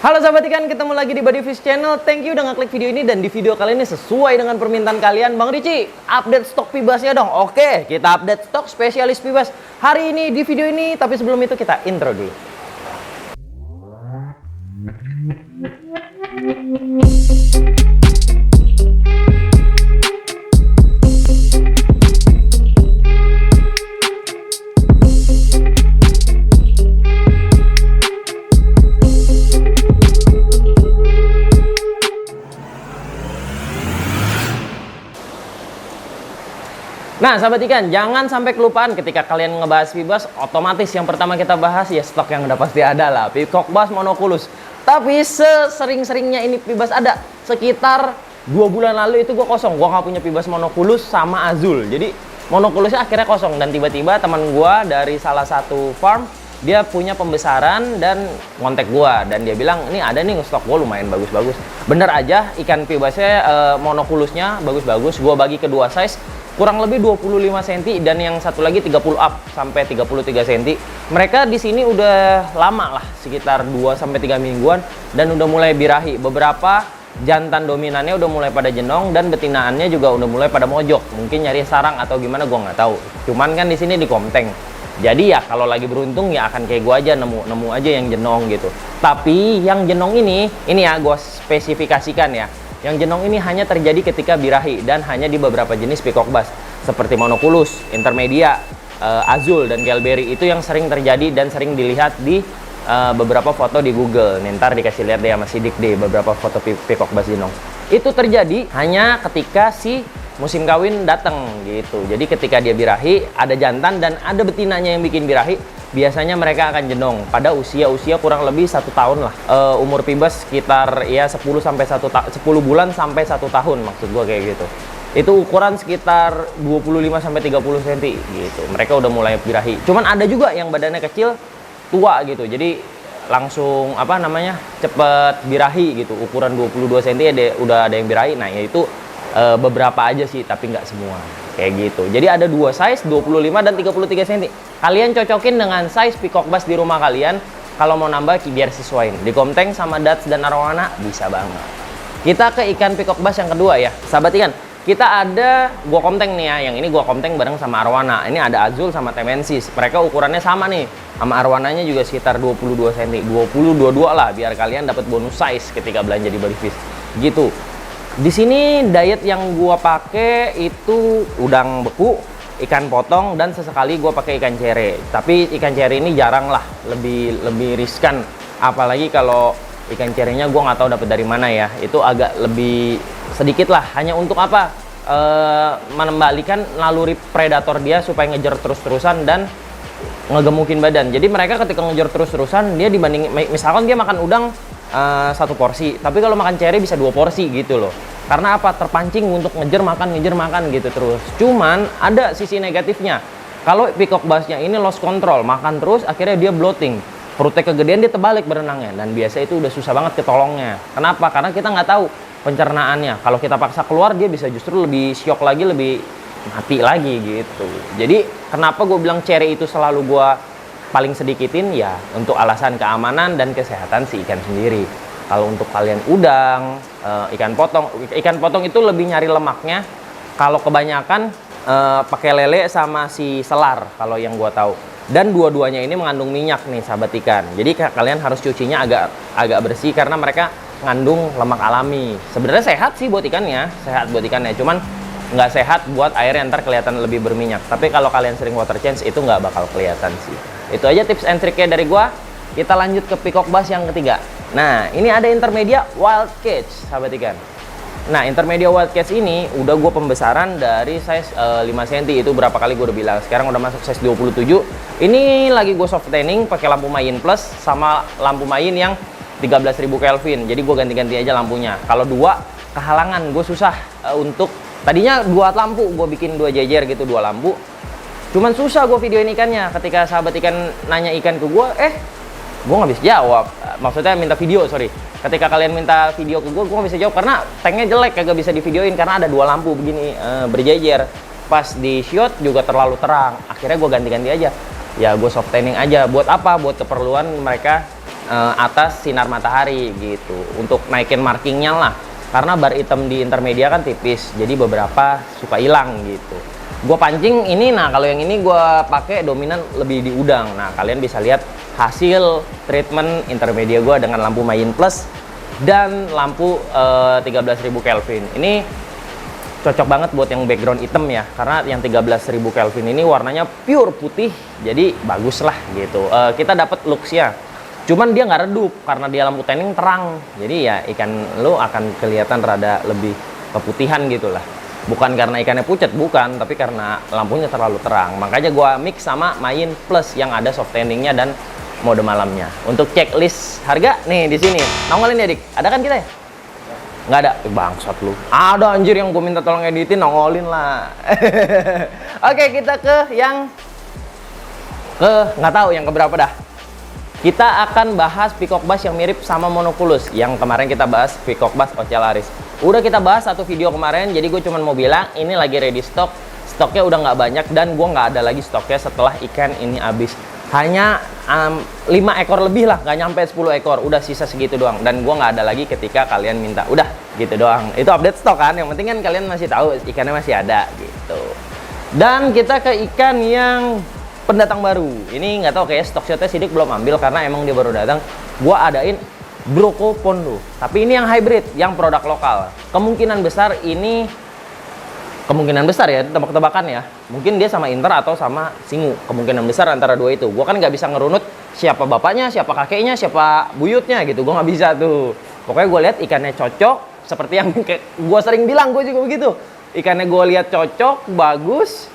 Halo sahabat ikan, ketemu lagi di Bodyfish Channel. Thank you udah ngeklik video ini, dan di video kali ini sesuai dengan permintaan kalian, Bang Ricci, update stok pibasnya dong. Oke, kita update stok spesialis pibas hari ini di video ini, tapi sebelum itu kita intro dulu. Nah, sahabat ikan, jangan sampai kelupaan ketika kalian ngebahas pibas, otomatis yang pertama kita bahas ya stok yang udah pasti ada lah, Peacock Bass Monoculus. Tapi sesering-seringnya ini pibas ada. Sekitar 2 bulan lalu itu gue kosong, gue nggak punya pibas Monoculus sama Azul. Jadi Monoculusnya akhirnya kosong, dan tiba-tiba teman gue dari salah satu farm, dia punya pembesaran dan kontak gue, dan dia bilang ini ada nih stok gue lumayan bagus-bagus. Bener aja, ikan pibasnya Monoculusnya bagus-bagus. Gue bagi kedua size, kurang lebih 25 cm dan yang satu lagi 30 up sampai 33 cm. Mereka di sini udah lama lah, sekitar 2 sampai 3 mingguan, dan udah mulai birahi. Beberapa jantan dominannya udah mulai pada jenong, dan betinaannya juga udah mulai pada mojok. Mungkin nyari sarang atau gimana gua nggak tahu. Cuman kan di sini di Komteng. Jadi ya kalau lagi beruntung ya akan kayak gua aja, nemu aja yang jenong gitu. Tapi yang jenong ini ya gua spesifikasikan ya. Yang jenong ini hanya terjadi ketika birahi dan hanya di beberapa jenis Peacock Bass seperti Monoculus, Intermedia, Azul, dan Kelberry. Itu yang sering terjadi dan sering dilihat di beberapa foto di Google. Nih, ntar dikasih lihat deh sama Sidik deh beberapa foto Peacock Bass jenong. Itu terjadi hanya ketika si musim kawin datang gitu. Jadi ketika dia birahi, ada jantan dan ada betinanya yang bikin birahi, biasanya mereka akan jenong pada usia kurang lebih 1 tahun lah. Umur pibas sekitar ya 10 bulan sampai 1 tahun, maksud gua kayak gitu. Itu ukuran sekitar 25 sampai 30 cm gitu. Mereka udah mulai birahi. Cuman ada juga yang badannya kecil, tua gitu. Jadi langsung cepet birahi gitu. Ukuran 22 cm udah ada yang birahi. Nah, yaitu beberapa aja sih, tapi nggak semua kayak gitu. Jadi ada dua size, 25 dan 33 cm. Kalian cocokin dengan size Peacock Bass di rumah kalian. Kalau mau nambah biar sesuaiin. Di Komteng sama Dutch dan Arowana bisa banget. Kita ke ikan Peacock Bass yang kedua ya, sahabat ikan. Kita ada gua Komteng nih ya. Yang ini gua Komteng bareng sama Arowana. Ini ada Azul sama Temensis. Mereka ukurannya sama nih. Sama Arowananya juga sekitar 22 cm. 22 lah biar kalian dapat bonus size ketika belanja di Bodyfish. Gitu. Di sini diet yang gua pakai itu udang beku, ikan potong, dan sesekali gua pakai ikan cere. Tapi ikan cere ini jarang lah, lebih riskan. Apalagi kalau ikan cerenya gua nggak tahu dapat dari mana ya. Itu agak lebih sedikit lah. Hanya untuk apa? Mengembalikan naluri predator dia supaya ngejar terus-terusan dan ngegemukin badan. Jadi mereka ketika ngejar terus-terusan, dia dibanding misalkan dia makan udang 1 porsi, tapi kalau makan cere bisa 2 porsi gitu loh. Karena apa? Terpancing untuk ngejar makan gitu terus. Cuman ada sisi negatifnya. Kalau Peacock Bass-nya ini lost control, makan terus, akhirnya dia bloating. Perutnya kegedean, dia terbalik berenangnya, dan biasa itu udah susah banget ketolongnya. Kenapa? Karena kita nggak tahu pencernaannya. Kalau kita paksa keluar, dia bisa justru lebih syok lagi, lebih mati lagi gitu. Jadi kenapa gue bilang cere itu selalu gue paling sedikitin ya, untuk alasan keamanan dan kesehatan si ikan sendiri. Kalau untuk kalian udang, ikan potong itu lebih nyari lemaknya. Kalau kebanyakan pakai lele sama si selar kalau yang gua tahu. Dan dua-duanya ini mengandung minyak nih sahabat ikan. Jadi kalian harus cucinya agak bersih karena mereka mengandung lemak alami. Sebenarnya sehat sih buat ikannya, cuman nggak sehat buat air yang ntar kelihatan lebih berminyak. Tapi kalau kalian sering water change itu nggak bakal kelihatan sih. Itu aja tips and triknya dari gua. Kita lanjut ke Peacock Bass yang ketiga. Nah, ini ada Intermedia Wild Catch, sahabat ikan. Nah, Intermedia Wild Catch ini udah gue pembesaran dari size 5 cm. Itu berapa kali gue udah bilang. Sekarang udah masuk size 27. Ini lagi gue soft tanning pakai lampu main plus sama lampu main yang 13.000 Kelvin. Jadi gue ganti-ganti aja lampunya. Kalau 2 kehalangan, gue susah untuk tadinya 2 lampu, gue bikin 2 jejer gitu, 2 lampu. Cuman susah gue videoin ikannya. Ketika sahabat ikan nanya ikan ke gue nggak bisa jawab. Maksudnya minta video, sorry. Ketika kalian minta video ke gue nggak bisa jawab karena tanknya jelek, kagak bisa divideoin karena ada 2 lampu begini berjejer. Pas di shoot juga terlalu terang. Akhirnya gue ganti-ganti aja. Ya gue soft tanning aja. Buat apa? Buat keperluan mereka atas sinar matahari gitu, untuk naikin markingnya lah, karena bar hitam di intermedia kan tipis, jadi beberapa suka hilang gitu. Gue pancing ini, nah kalau yang ini gue pakai dominan lebih di udang. Nah kalian bisa lihat hasil treatment intermedia gue dengan lampu Mayin Plus dan lampu 13.000 Kelvin. Ini cocok banget buat yang background hitam ya, karena yang 13.000 Kelvin ini warnanya pure putih, jadi bagus lah gitu. Kita dapat looks-nya, cuman dia nggak redup karena dia lampu tanning terang, jadi ya ikan lo akan kelihatan rada lebih keputihan gitu lah. Bukan karena ikannya pucat, bukan, tapi karena lampunya terlalu terang. Makanya gua mix sama Mayin Plus yang ada soft tanningnya dan mode malamnya. Untuk checklist harga nih di sini. Nongolin ya Dik, ada kan kita ya? Nggak ada, bangsat lu. Ada anjir yang gue minta tolong editin, nongolin lah. Oke, kita ke yang nggak tahu yang keberapa dah. Kita akan bahas peacock bass yang mirip sama monoculus. Yang kemarin kita bahas peacock bass ocellaris. Udah kita bahas satu video kemarin, jadi gue cuma mau bilang ini lagi ready stock. Stoknya udah nggak banyak dan gue nggak ada lagi stoknya setelah ikan ini habis. Hanya 5 ekor lebih lah, nggak nyampe 10 ekor, udah sisa segitu doang. Dan gue nggak ada lagi ketika kalian minta, udah gitu doang. Itu update stok kan, yang penting kan kalian masih tahu ikannya masih ada gitu. Dan kita ke ikan yang pendatang baru. Ini nggak tahu, kayak stok shotnya Sidik belum ambil karena emang dia baru datang. Gue adain Broco Pondo, tapi ini yang hybrid, yang produk lokal. Kemungkinan besar ya, tebak-tebakan ya, mungkin dia sama Inter atau sama Singu. Kemungkinan besar antara dua itu. Gue kan nggak bisa ngerunut siapa bapaknya, siapa kakeknya, siapa buyutnya gitu. Gue nggak bisa tuh. Pokoknya gue lihat ikannya cocok, seperti yang gue sering bilang, gue juga begitu. Ikannya gue lihat cocok, bagus,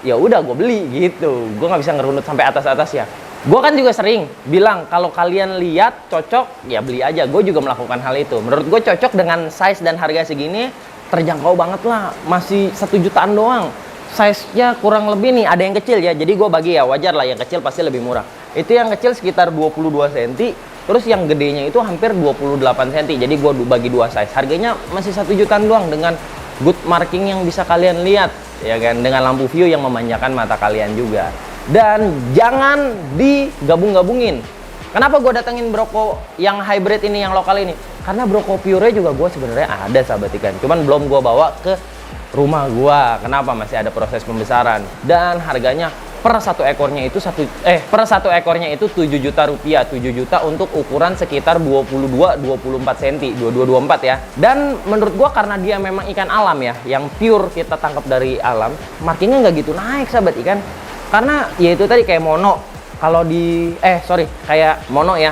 ya udah gue beli gitu. Gue nggak bisa ngerunut sampai atas-atas ya. Gue kan juga sering bilang kalau kalian lihat cocok ya beli aja. Gue juga melakukan hal itu. Menurut gue cocok dengan size dan harga segini, terjangkau banget lah, masih 1 jutaan doang. Size-nya kurang lebih nih, ada yang kecil ya, jadi gue bagi ya, wajar lah yang kecil pasti lebih murah. Itu yang kecil sekitar 22 cm, terus yang gedenya itu hampir 28 cm, jadi gue bagi 2 size. Harganya masih 1 jutaan doang dengan good marking yang bisa kalian lihat, ya kan, dengan lampu view yang memanjakan mata kalian juga. Dan jangan digabung-gabungin. Kenapa gue datengin Broco yang hybrid ini, yang lokal ini? Karena Broco pure juga gue sebenarnya ada sahabat ikan, cuman belum gue bawa ke rumah gue. Kenapa? Masih ada proses pembesaran. Dan harganya per satu ekornya itu 7 juta rupiah. 7 juta untuk ukuran sekitar 22-24 cm, 22-24 ya. Dan menurut gue karena dia memang ikan alam ya, yang pure kita tangkap dari alam, markingnya nggak gitu naik sahabat ikan. Karena ya itu tadi kayak mono, kalau di kayak mono ya,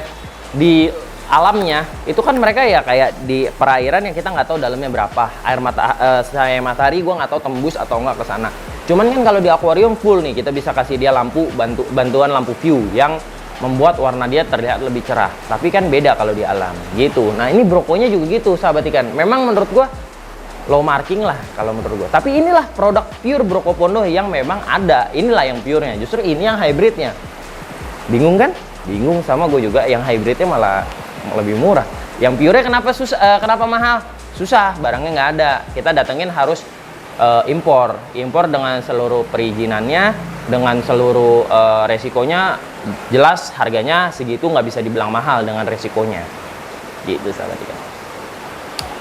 di alamnya itu kan mereka ya kayak di perairan yang kita nggak tahu dalamnya berapa air matahari, gue nggak tahu tembus atau nggak ke sana. Cuman kan kalau di akuarium full nih, kita bisa kasih dia bantuan lampu view yang membuat warna dia terlihat lebih cerah. Tapi kan beda kalau di alam gitu. Nah ini brokonya juga gitu sahabat ikan. Memang menurut gue low marking lah kalau menurut gue. Tapi inilah produk pure Broco Pondo yang memang ada. Inilah yang purenya. Justru ini yang hybridnya. Bingung kan? Bingung sama gue juga. Yang hybridnya malah lebih murah. Yang pure kenapa mahal? Susah, barangnya nggak ada. Kita datengin harus impor dengan seluruh perizinannya, dengan seluruh resikonya. Jelas harganya segitu, nggak bisa dibilang mahal dengan resikonya. Gitu sahabat ikan.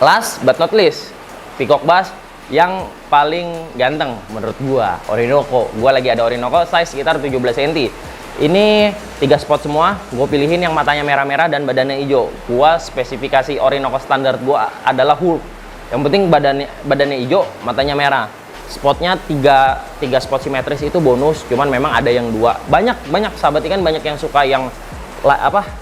Last but not least, peacock bass yang paling ganteng menurut gua, Orinoco. Gua lagi ada Orinoco size sekitar 17 cm. Ini 3 spot semua. Gua pilihin yang matanya merah-merah dan badannya hijau. Gua spesifikasi Orinoco standar gua adalah Hulk. Yang penting badannya hijau, matanya merah. Spotnya 3 spot simetris itu bonus. Cuman memang ada yang 2. Banyak sahabat ikan banyak yang suka yang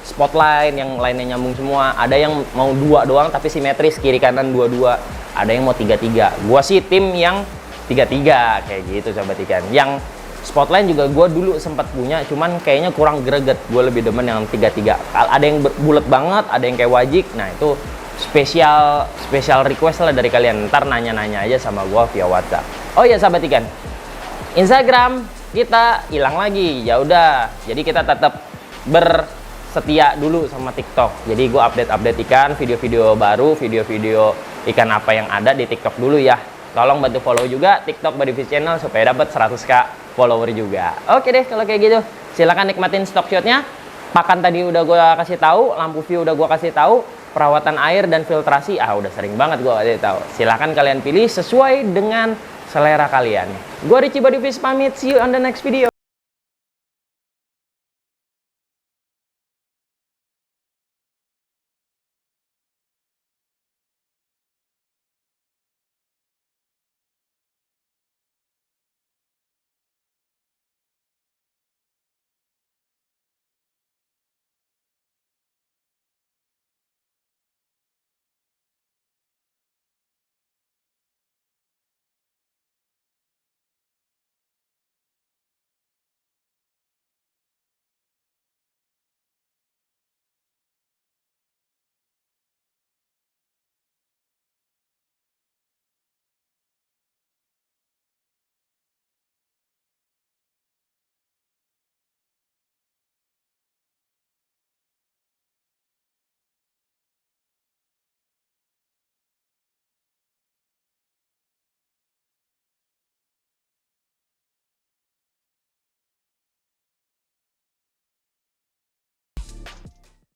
spotlight, yang lainnya nyambung semua. Ada yang mau 2 doang tapi simetris, kiri kanan 2-2. Ada yang mau 3-3. Gua sih tim yang 3-3 kayak gitu sahabat ikan. Yang spotlight juga gua dulu sempat punya, cuman kayaknya kurang greget. Gua lebih demen yang 3-3. Ada yang bulat banget, ada yang kayak wajik. Nah itu special request lah dari kalian. Ntar nanya-nanya aja sama gua via WhatsApp. Oh ya sahabat ikan, Instagram kita hilang lagi. Ya udah, jadi kita tetap bersetia dulu sama TikTok. Jadi gue update ikan, video-video baru, video-video ikan apa yang ada di TikTok dulu ya. Tolong bantu follow juga TikTok Bodyfish Channel supaya dapat 100k follower juga. Oke deh kalau kayak gitu. Silahkan nikmatin stock shotnya. Pakan tadi udah gue kasih tahu, lampu view udah gue kasih tahu, perawatan air dan filtrasi udah sering banget gue kasih tahu. Silahkan kalian pilih sesuai dengan selera kalian. Gue Richie Bodyfish pamit, see you on the next video.